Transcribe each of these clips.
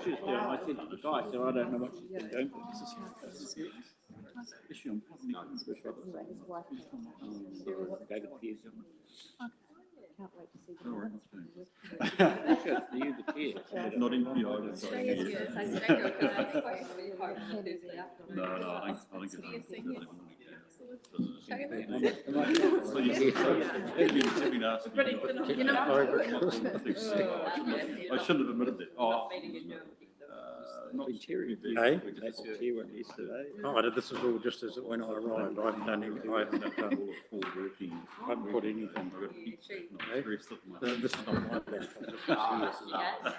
she was doing, I said to the guy, I said, I don't know what she's been doing. Issue on David Pearce. Can't wait to see Not in the sorry. No, I think it's I shouldn't have admitted that. Oh, not in Terry. Hey? That's Terry yesterday. Oh, this is all just as when I arrived. I haven't done anything. I haven't put anything. Hey? This is not my laptop.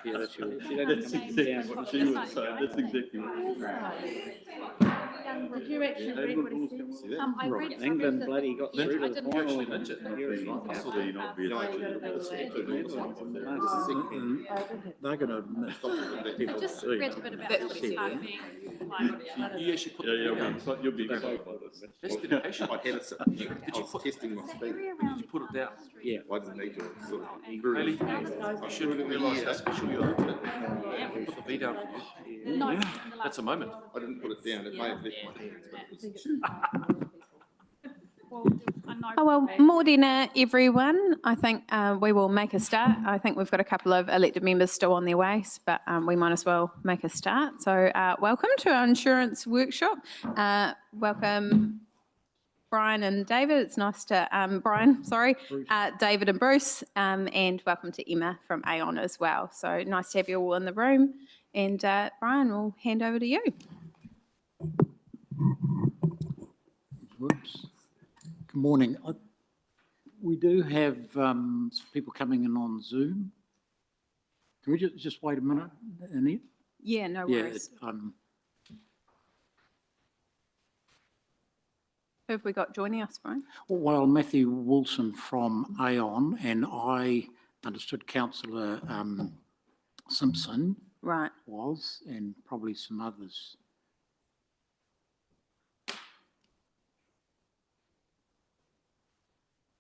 Yeah, that's yours. That's exactly what she would say. That's exactly what Did you actually read what he said? I read it. England bloody got through to the final. They're going to miss I people just soon. read a bit about what it's like being like. You actually put You'll be excited. that's dedication. I had it. Did you put testing my speed. Did you put it down? Yeah. I didn't need to. Sort of Really? You should realise how special you are. Put the V down. No, That's a moment. I didn't put it down. It may have left my hands, but it was. Oh, well, morena, everyone. I think we will make a start. I think we've got a couple of elected members still on their way, but we might as well make a start. So welcome to our insurance workshop. Welcome, Brian and David. It's nice to, David and Bruce, and welcome to Emma from Aon as well. So nice to have you all in the room. And Brian, we'll hand over to you. Whoops. Good morning. We do have some people coming in on Zoom. Can we just wait a minute, Annette? Yeah, no worries. Who have we got joining us, Brian? Well, Matthew Wilson from Aon, and I understood Councillor Simpson Right. was, and probably some others.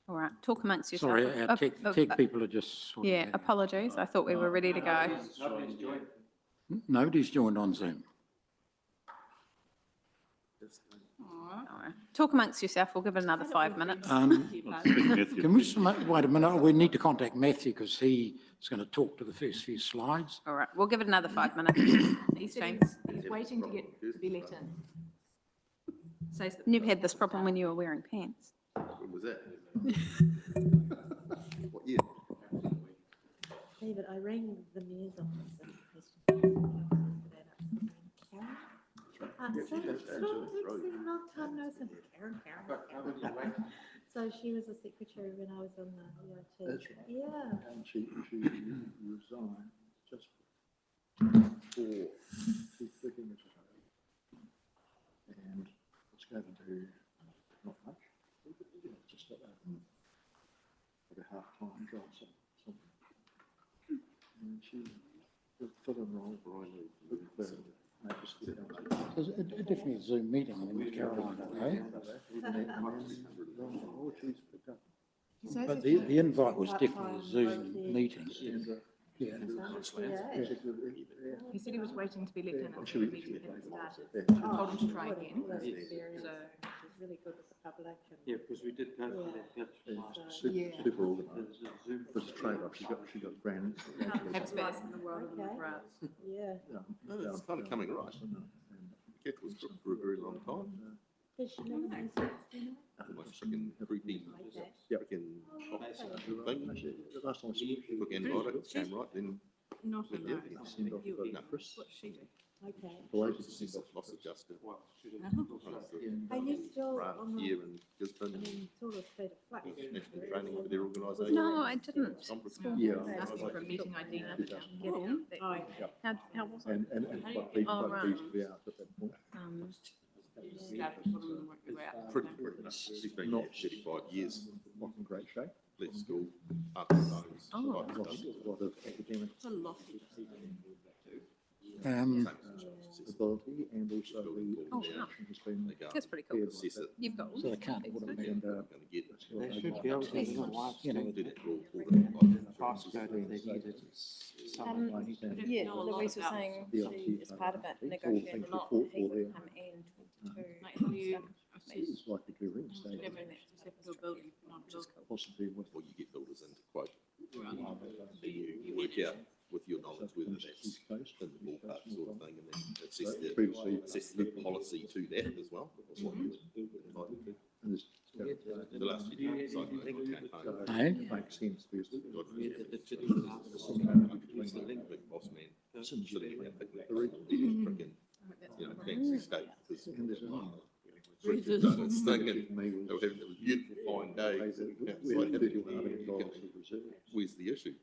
All right. Talk amongst yourself. Sorry, our tech people are just sort of... Yeah, apologies. I thought we were ready to go. Nobody's joined on Zoom. All right. Talk amongst yourself. We'll give it another 5 minutes. Can we just wait a minute? We need to contact Matthew because he is going to talk to the first few slides. All right. We'll give it another 5 minutes. He's waiting to be let in. Says that Never had this problem when you were wearing pants. When was that? What year? David, I rang the mayor's office and questioned long time no see. Karen. So she was a secretary when I was on the EIT. Yeah. And she resigned just before she's thinking of it. And it's going to do not much. Just like a half-time job, something. And she would fill in role with the Majesty Council. There's definitely a Zoom meeting in Caroline, eh? Oh, she's picked up. But the invite was definitely a Zoom meeting. Yeah. he said he was waiting to be let in until the meeting hadn't started. I told him to try again. So It's really good with the public. Yeah, because we did go for that. Super organised. This is trade-off. She got grand. have space in the world of the grass. Yeah. No, it's kind of coming right. Cat was cooked for a very long time. Does she make any sense, do you know? Like chicken, creepy, chicken chops thing. The last time I Cook antibiotic, came right, then Not Yeah, alone. yeah. send off You the eat. Chris. What's she do? Okay. she's a loss adjuster. Are you still Branch on the, here in I Gisborne, mean, sort of state of flux? national training for their organisation. No, I didn't. Yeah. Asking for a meeting ID number now. Oh, How was it? And quite pleased to be out at that point. Pretty much. She's been here 35 years. Not in great shape. Left school, up and nose, Oh. type of stuff. A lot of academic. It's a lot. ability and also the Oh, option has been. That's pretty cool. paired Assess it. You've got all So they that. can't That's put them good. in. Gonna get it. They should be able to, you know, like, You know, Do that rule, pull that off. passcode if they need it. Um, Yeah, know a lot Louise was about saying the she, IT as part of it, all negotiated things a lot. we fought He for would there. come in 22. Like, how do you assess It's likely to be reinstated, a building, not build? possibly with. Or you get builders in to quote. So you work out with your knowledge whether that's East Coast. in the ballpark sort of thing, and then Previously. assess the policy to that as well. That's what you would entitled to. And this- The last few times, I think campaign. So Hey? it makes sense because. Big boss man sitting there thinking, freaking, you know, fancy state. And there's another. It's thinking, Me they were was- having a beautiful fine day. We had $31 million of reserves. Where's the issue?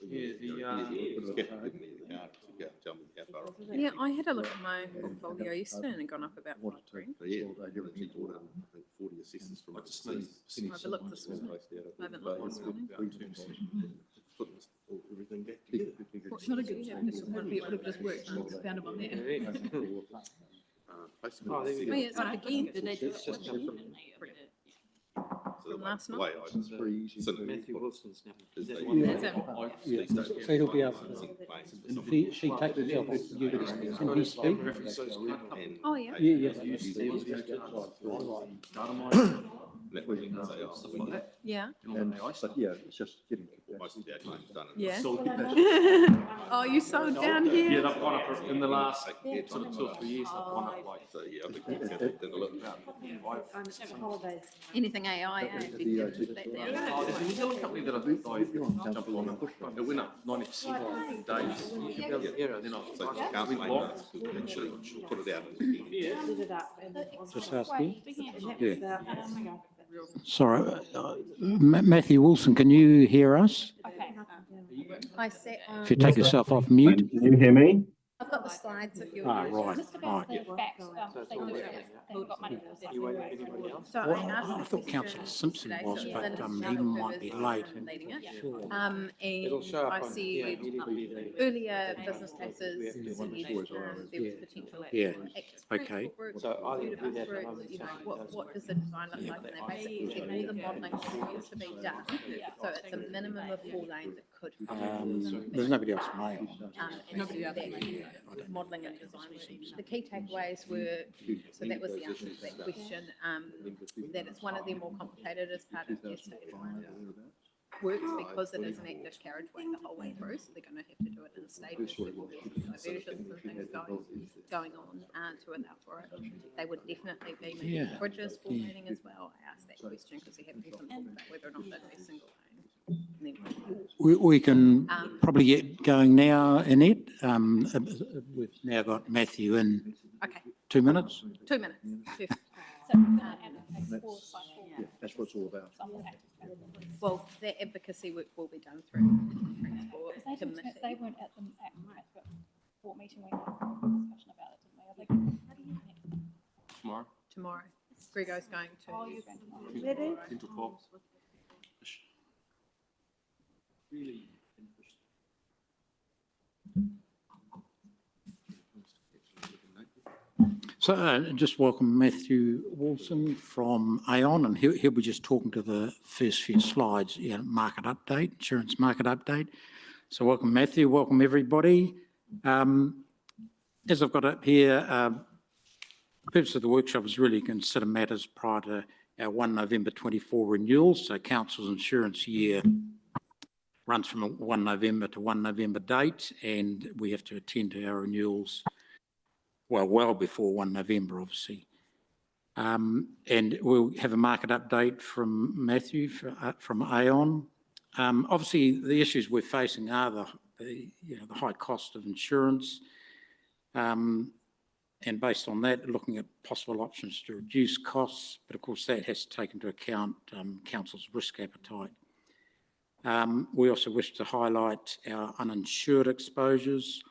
Yeah, It's getting me the card to go tell me how far. Yeah, I had a look at my portfolio yesterday and it gone up about Wanted 5 to- grand. So yeah, Well, they he brought up, I think, 40 assessors from overseas. I haven't looked this morning. I haven't looked this morning. Putting everything back together. Well, it's not a good thing, just one people have just worked and found them on there. Basically, Oh, there we Oh, go. yeah, it's up again. Did they do it? Just come from so from last the night? way I It's very easy. So Matthew Wilson's now. is Is that they- one? That's it. Yeah. these days, So he'll be able claims to, and claims and if stuff. she takes herself off, you can he speak? And Oh, yeah. Yeah, yeah. that way you can say, oh, stuff like that. Yeah. And, but yeah, it's just getting. Most of our claims done. in- Yeah. Oh, you sold down Yeah, here? they've gone up in the last Yeah, sort of 2 or 3 years, they've gone up like. So yeah, I think you've got to look at Holidays. Anything AI, did you put that down? Oh, there's a New Zealand company that I jumped on, it went up 90% in days. Yeah, then I was so like, you can't blame us. Actually, put it out. Did it up and then on Just the- ask you. and that Yeah. was, Sorry, Matthew Wilson, can you hear us? I sat on, If you take yourself off mute. Can you hear me? I've got the slides if you're. Ah, right, Just right. about the So it's all there. You waiting for anybody else? So Well, asked I the thought Councillor question Simpson today, was, so but Linda he Schneider, might who be is late. leading it. It'll And show up I on, see yeah, it'll be there. earlier business cases, We have to said, there was Yeah. potential. Yeah. active Okay. transport routes, So either do bus that at routes, home you know, and what does the design look like? And they basically said all the modelling needs to be done. So it's a minimum of 4 lanes it could. There's nobody else mail. And nobody else modelling and design. The key takeaways were, so that was the answer to that question, that it's one of the more complicated as part of their state works because it is an active carriageway the whole way through, so they're going to have to do it in stages. There will be diversions and things going on to allow for it. They would definitely be making Yeah. bridges formatting as well. I asked that question because we have people talk about whether or not they'd be single lane. And then- We can probably get going now, Annette. We've now got Matthew in Okay, 2 minutes. 2 minutes. Perfect. Yeah, that's what it's all about. Well, their advocacy work will be done through transport committee. They weren't at the board meeting, we had a discussion about it, didn't we? Tomorrow, Tomorrow. Grego's going to. Ready? 10 to 12. Really interesting. So just welcome Matthew Wilson from Aon, and he'll be just talking to the first few slides, market update, insurance market update. So welcome Matthew, welcome everybody. As I've got up here, the purpose of the workshop is really to consider matters prior to our 1 November 24 renewals. So council's insurance year runs from a 1 November to 1 November date, and we have to attend to our renewals well before 1 November, obviously. And we'll have a market update from Matthew from Aon. Obviously, the issues we're facing are the high cost of insurance, and based on that, looking at possible options to reduce costs, but of course that has to take into account council's risk appetite. We also wish to highlight our uninsured exposures.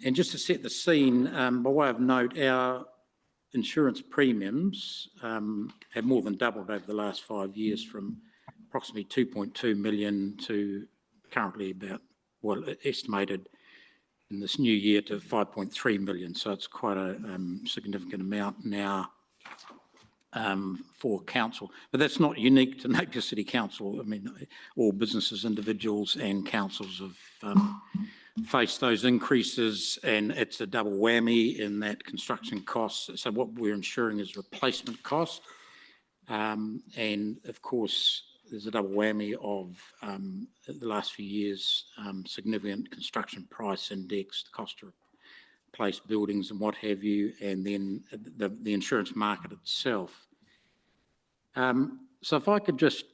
And just to set the scene, by way of note, our insurance premiums have more than doubled over the last 5 years, from approximately 2.2 million to currently about, estimated in this new year to 5.3 million. So it's quite a significant amount now for council. But that's not unique to Napier City Council. I mean, all businesses, individuals and councils have faced those increases, and it's a double whammy in that construction costs. So what we're ensuring is replacement cost. And of course, there's a double whammy of the last few years, significant construction price index, the cost to replace buildings and what have you, and then the insurance market itself. So if I could just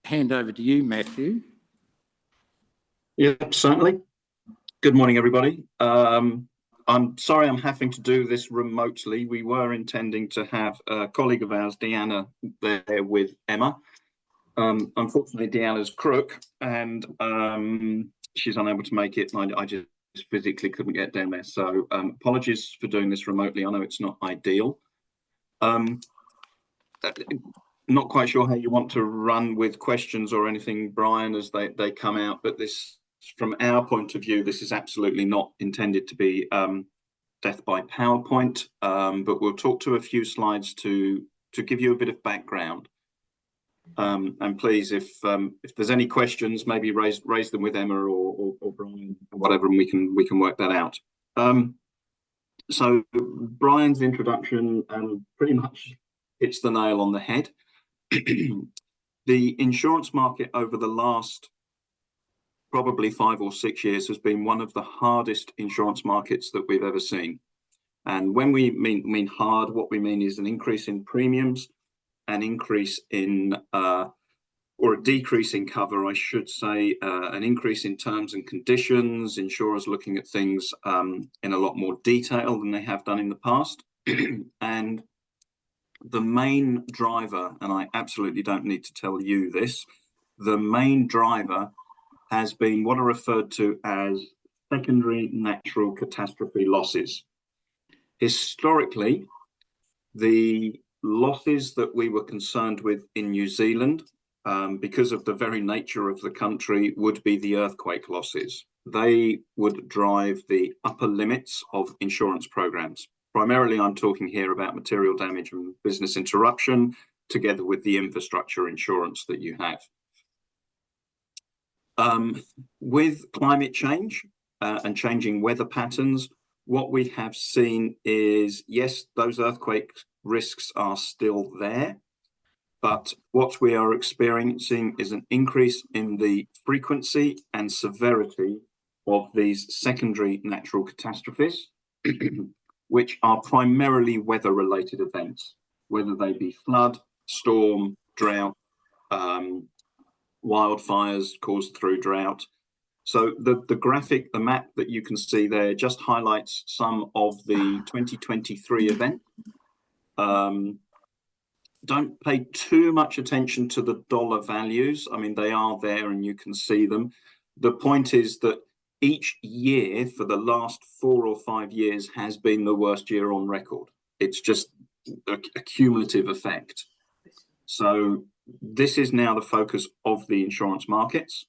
hand over to you, Matthew. Yeah, certainly. Good morning, everybody. I'm sorry I'm having to do this remotely. We were intending to have a colleague of ours, Deanna, there with Emma. Unfortunately, Deanna's crook and she's unable to make it. I just physically couldn't get down there. So apologies for doing this remotely. I know it's not ideal. Not quite sure how you want to run with questions or anything, Brian, as they come out, but this, from our point of view, this is absolutely not intended to be death by PowerPoint, but we'll talk to a few slides to give you a bit of background. And please, if there's any questions, maybe raise them with Emma or Brian or whatever, and we can work that out. So Brian's introduction pretty much hits the nail on the head. The insurance market over the last probably 5 or 6 years has been one of the hardest insurance markets that we've ever seen. And when we mean hard, what we mean is an increase in premiums, an increase in or a decrease in cover, I should say, an increase in terms and conditions, insurers looking at things in a lot more detail than they have done in the past. And the main driver, and I absolutely don't need to tell you this, the main driver has been what are referred to as secondary natural catastrophe losses. Historically, the losses that we were concerned with in New Zealand, because of the very nature of the country, would be the earthquake losses. They would drive the upper limits of insurance programs. Primarily, I'm talking here about material damage and business interruption, together with the infrastructure insurance that you have. With climate change and changing weather patterns, what we have seen is, yes, those earthquake risks are still there, but what we are experiencing is an increase in the frequency and severity of these secondary natural catastrophes, which are primarily weather-related events, whether they be flood, storm, drought, wildfires caused through drought. So the map that you can see there just highlights some of the 2023 events. Don't pay too much attention to the dollar values. I mean, they are there and you can see them. The point is that each year for the last 4 or 5 years has been the worst year on record. It's just a cumulative effect. So this is now the focus of the insurance markets.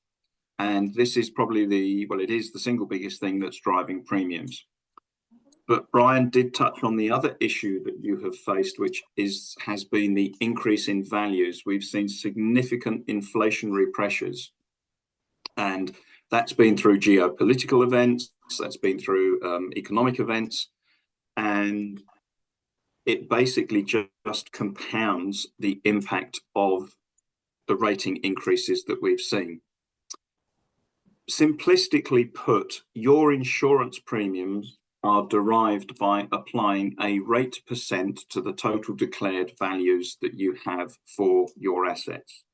And this is probably it is the single biggest thing that's driving premiums. But Brian did touch on the other issue that you have faced, which has been the increase in values. We've seen significant inflationary pressures. And that's been through geopolitical events, that's been through economic events, and it basically just compounds the impact of the rating increases that we've seen. Simplistically put, your insurance premiums are derived by applying a rate percent to the total declared values that you have for your assets.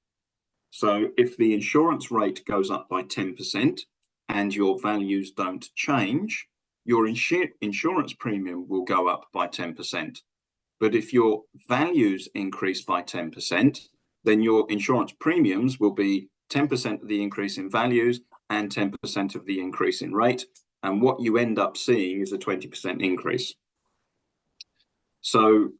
So if the insurance rate goes up by 10% and your values don't change, your insurance premium will go up by 10%. But if your values increase by 10%, then your insurance premiums will be 10% of the increase in values and 10% of the increase in rate. And what you end up seeing is a 20% increase. So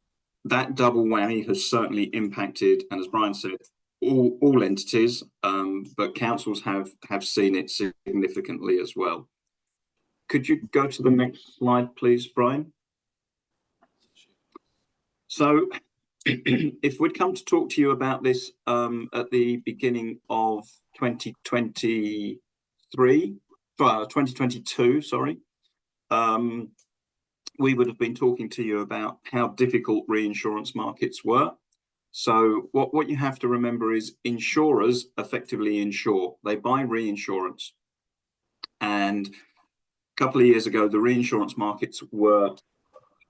that double whammy has certainly impacted, and as Brian said, all entities, but councils have seen it significantly as well. could you go to the next slide, please, Brian? So if we'd come to talk to you about this at the beginning of 2022, sorry, we would have been talking to you about how difficult reinsurance markets were. So what you have to remember is insurers effectively insure. They buy reinsurance. And a couple of years ago, the reinsurance markets were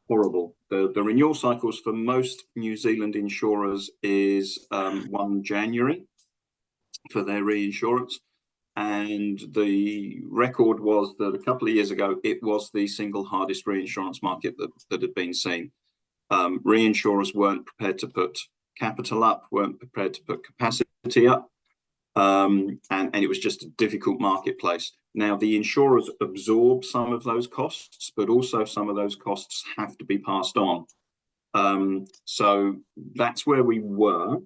horrible. The renewal cycles for most New Zealand insurers is 1 January for their reinsurance. And the record was that a couple of years ago, it was the single hardest reinsurance market that had been seen. Reinsurers weren't prepared to put capital up, weren't prepared to put capacity up, and it was just a difficult marketplace. Now, the insurers absorb some of those costs, but also some of those costs have to be passed on. So that's where we were.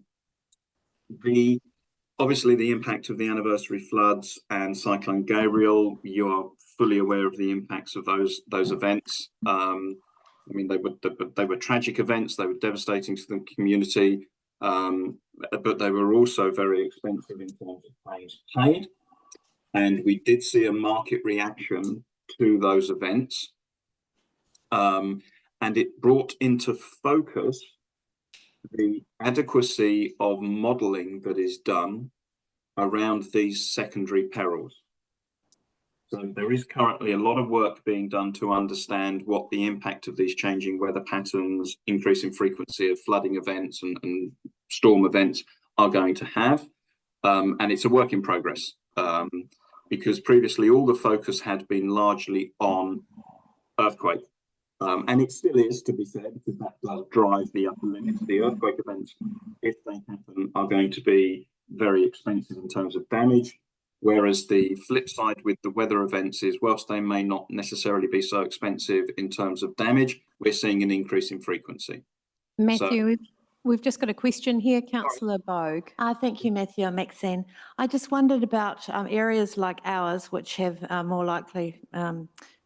Obviously, the impact of the anniversary floods and Cyclone Gabriel, you are fully aware of the impacts of those events. I mean, they were tragic events. They were devastating to the community, but they were also very expensive in terms of claims paid. And we did see a market reaction to those events, and it brought into focus the adequacy of modelling that is done around these secondary perils. So there is currently a lot of work being done to understand what the impact of these changing weather patterns, increasing frequency of flooding events and storm events are going to have. And it's a work in progress, because previously all the focus had been largely on earthquake. And it still is, to be fair, because that does drive the upper limit. The earthquake events, if they happen, are going to be very expensive in terms of damage. Whereas the flip side with the weather events is, whilst they may not necessarily be so expensive in terms of damage, we're seeing an increase in frequency. Matthew, we've just got a question here, Councillor Bogue. Thank you, Matthew and Maxine. I just wondered about areas like ours, which have more likely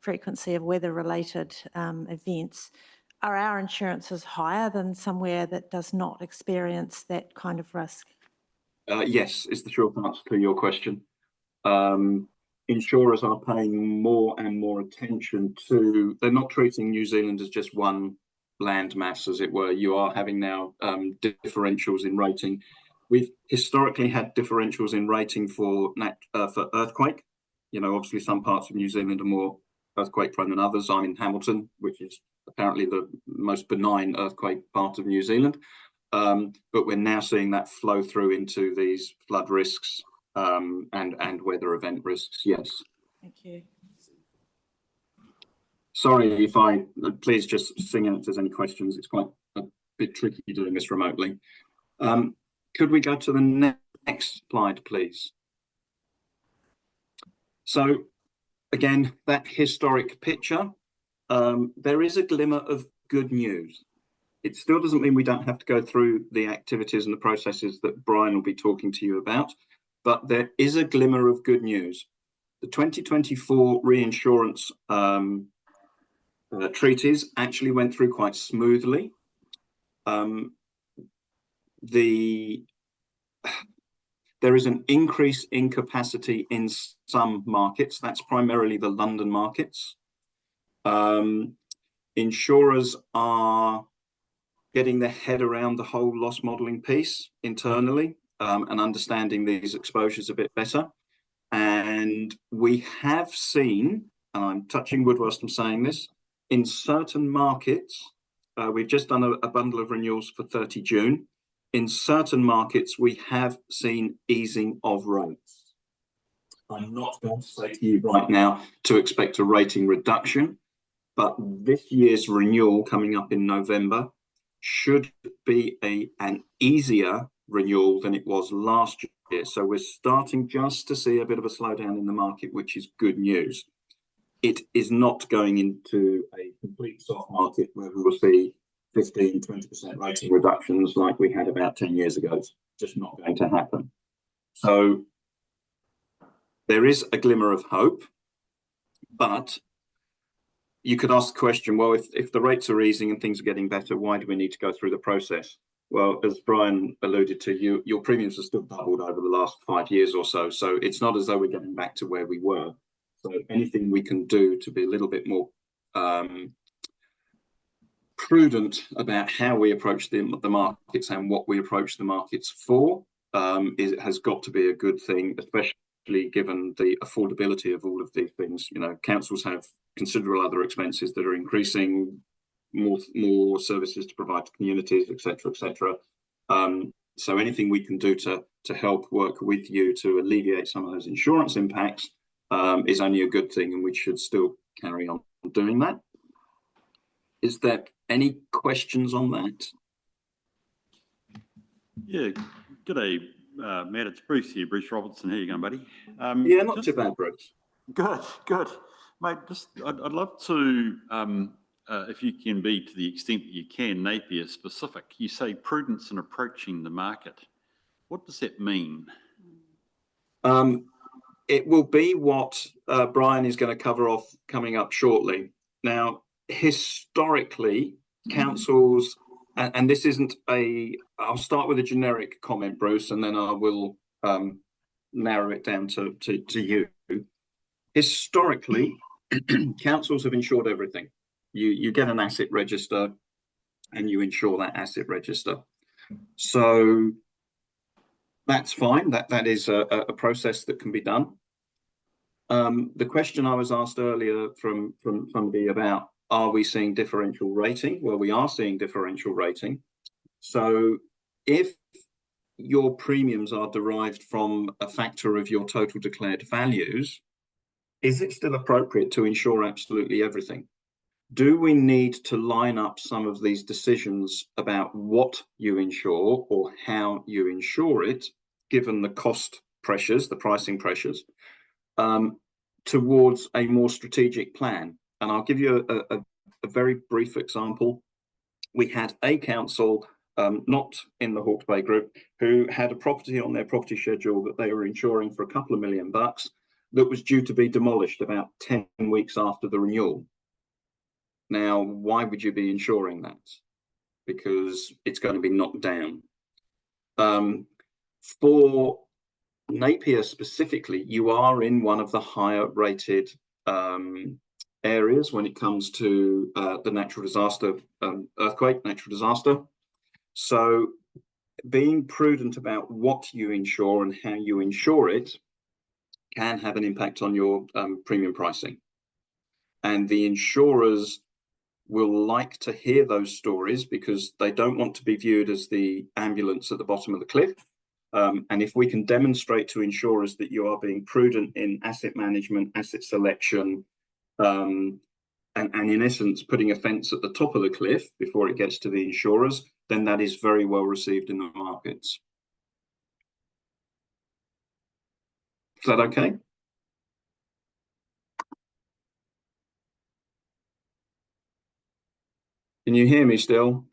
frequency of weather-related events. Are our insurances higher than somewhere that does not experience that kind of risk? Yes, is the short answer to your question. Insurers are paying more and more attention to, they're not treating New Zealand as just one landmass, as it were. You are having now differentials in rating. We've historically had differentials in rating for earthquake. You know, obviously some parts of New Zealand are more earthquake prone than others. I'm in Hamilton, which is apparently the most benign earthquake part of New Zealand. But we're now seeing that flow through into these flood risks and weather event risks, yes. Thank you. Sorry if please just sing out if there's any questions. It's quite a bit tricky doing this remotely. Could we go to the next slide, please? So again, that historic picture, there is a glimmer of good news. It still doesn't mean we don't have to go through the activities and the processes that Brian will be talking to you about, but there is a glimmer of good news. The 2024 reinsurance treaties actually went through quite smoothly. There is an increase in capacity in some markets. That's primarily the London markets. Insurers are getting their head around the whole loss modelling piece internally and understanding these exposures a bit better. And we have seen, and I'm touching wood whilst I'm saying this, in certain markets, we've just done a bundle of renewals for 30 June. In certain markets, we have seen easing of rates. I'm not going to say to you right now to expect a rating reduction, but this year's renewal coming up in November should be an easier renewal than it was last year. So we're starting just to see a bit of a slowdown in the market, which is good news. It is not going into a complete soft market where we will see 15, 20% rating reductions like we had about 10 years ago. It's just not going to happen. So there is a glimmer of hope, but you could ask the question, well, if the rates are easing and things are getting better, why do we need to go through the process? Well, as Brian alluded to, your premiums have still doubled over the last 5 years or so. So it's not as though we're getting back to where we were. So anything we can do to be a little bit more prudent about how we approach the markets and what we approach the markets for has got to be a good thing, especially given the affordability of all of these things. You know, councils have considerable other expenses that are increasing, more services to provide to communities, etc., etc. So anything we can do to help work with you to alleviate some of those insurance impacts is only a good thing, and we should still carry on doing that. Is there any questions on that? Yeah, g'day, Matt. It's Bruce here, Bruce Robertson. How you going, buddy? Yeah, not too bad, Bruce. Good, mate. I'd love to, if you can be, to the extent that you can, Napier specific. You say prudence in approaching the market. What does that mean? It will be what Brian is going to cover off coming up shortly. Now, historically, councils, and this isn't I'll start with a generic comment, Bruce, and then I will narrow it down to you. Historically, councils have insured everything. You get an asset register and you insure that asset register. So that's fine. That is a process that can be done. The question I was asked earlier from somebody about, are we seeing differential rating? Well, we are seeing differential rating. So if your premiums are derived from a factor of your total declared values, is it still appropriate to insure absolutely everything? Do we need to line up some of these decisions about what you insure or how you insure it, given the cost pressures, the pricing pressures, towards a more strategic plan? And I'll give you a very brief example. We had a council, not in the Hawke's Bay group, who had a property on their property schedule that they were insuring for a couple of $1 million that was due to be demolished about 10 weeks after the renewal. Now, why would you be insuring that? Because it's going to be knocked down. For Napier specifically, you are in one of the higher rated areas when it comes to the natural disaster, earthquake, natural disaster. So being prudent about what you insure and how you insure it can have an impact on your premium pricing. And the insurers will like to hear those stories because they don't want to be viewed as the ambulance at the bottom of the cliff. And if we can demonstrate to insurers that you are being prudent in asset management, asset selection, and in essence, putting a fence at the top of the cliff before it gets to the insurers, then that is very well received in the markets. Is that okay? Can you hear me still?